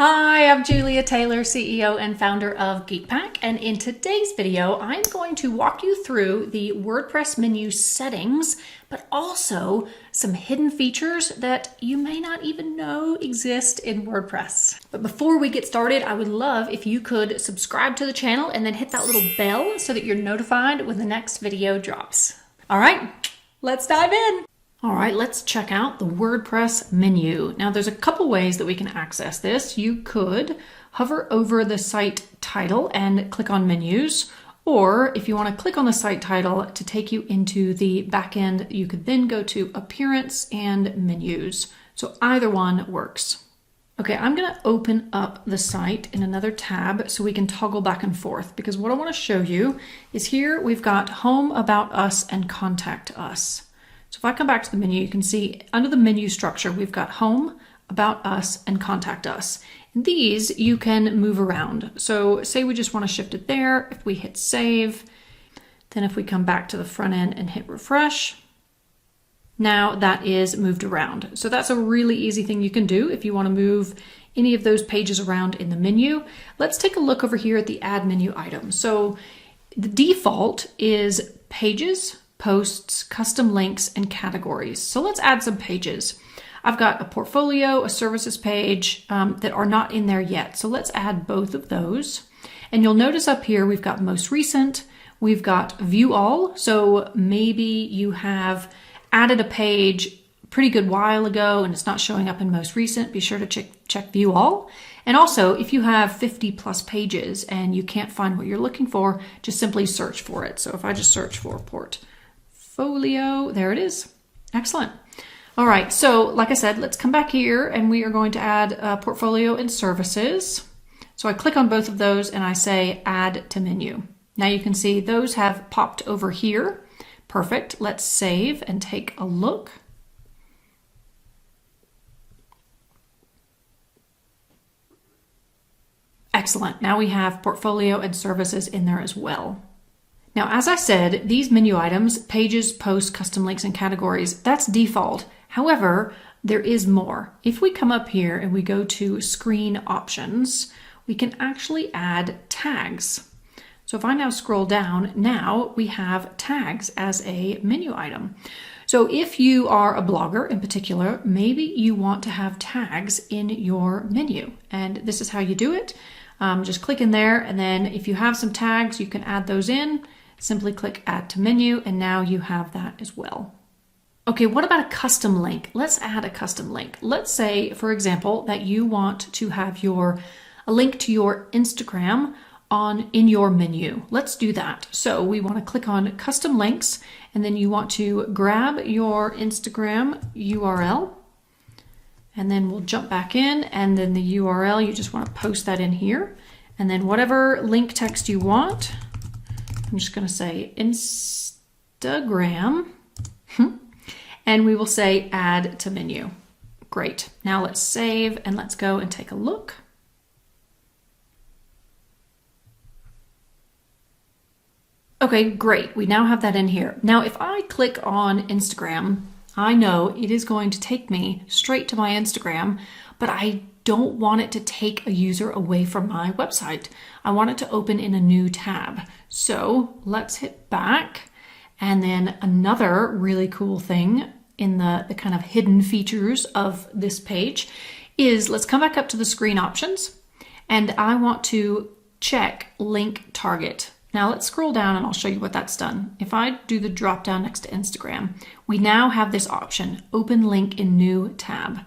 Hi, I'm Julia Taylor, CEO and founder of GeekPack, and in today's video, I'm going to walk you through the WordPress menu settings, but also some hidden features that you may not even know exist in WordPress. But before we get started, I would love if you could subscribe to the channel and then hit that little bell so that you're notified when the next video drops. All right, let's dive in. All right, let's check out the WordPress menu. Now there's a couple ways that we can access this. You could hover over the site title and click on menus, or if you want to click on the site title to take you into the back end, you could then go to appearance and menus. So either one works. Okay, I'm going to open up the site in another tab so we can toggle back and forth, because what I want to show you is here we've got home, about us, and contact us. So if I come back to the menu, you can see under the menu structure, we've got home, about us, and contact us. And these you can move around. So say we just want to shift it there. If we hit save, then if we come back to the front end and hit refresh, now that is moved around. So that's a really easy thing you can do if you want to move any of those pages around in the menu. Let's take a look over here at the add menu item. So the default is pages, posts, custom links, and categories. So let's add some pages. I've got a portfolio, a services page that are not in there yet. So let's add both of those. And you'll notice up here, we've got most recent, we've got view all. So maybe you have added a page a pretty good while ago and it's not showing up in most recent. Be sure to check view all. And also, if you have 50 plus pages and you can't find what you're looking for, just simply search for it. So if I just search for portfolio, there it is. Excellent. All right, so like I said, let's come back here and we are going to add portfolio and services. So I click on both of those and I say add to menu. Now you can see those have popped over here. Perfect. Let's save and take a look. Excellent. Now we have portfolio and services in there as well. Now, as I said, these menu items, pages, posts, custom links, and categories, that's default. However, there is more. If we come up here and we go to screen options, we can actually add tags. So if I now scroll down, now we have tags as a menu item. So if you are a blogger in particular, maybe you want to have tags in your menu. And this is how you do it. Just click in there, and then if you have some tags, you can add those in. Simply click add to menu, and now you have that as well. Okay, what about a custom link? Let's add a custom link. Let's say, for example, that you want to have a link to your Instagram in your menu. Let's do that. So we want to click on custom links, and then you want to grab your Instagram URL, and then we'll jump back in, and then the URL, you just want to post that in here, and then whatever link text you want. I'm just going to say Instagram, and we will say add to menu. Great. Now let's save and let's go and take a look. Okay, great. We now have that in here. Now, if I click on Instagram, I know it is going to take me straight to my Instagram, but I don't want it to take a user away from my website. I want it to open in a new tab. So let's hit back. And then another really cool thing in the kind of hidden features of this page is, let's come back up to the screen options, and I want to check link target. Now let's scroll down and I'll show you what that's done. If I do the drop down next to Instagram, we now have this option, open link in new tab.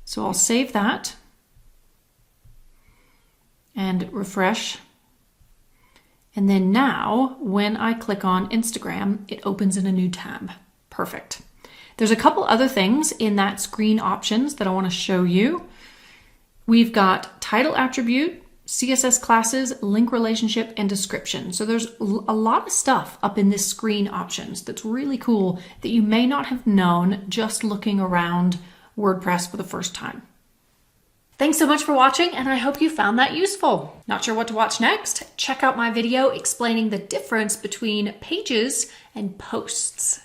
So I'll save that and refresh. And then now when I click on Instagram, it opens in a new tab. Perfect. There's a couple other things in that screen options that I want to show you. We've got title attribute, CSS classes, link relationship, and description. So there's a lot of stuff up in this screen options that's really cool that you may not have known just looking around WordPress for the first time. Thanks so much for watching, and I hope you found that useful. Not sure what to watch next? Check out my video explaining the difference between pages and posts.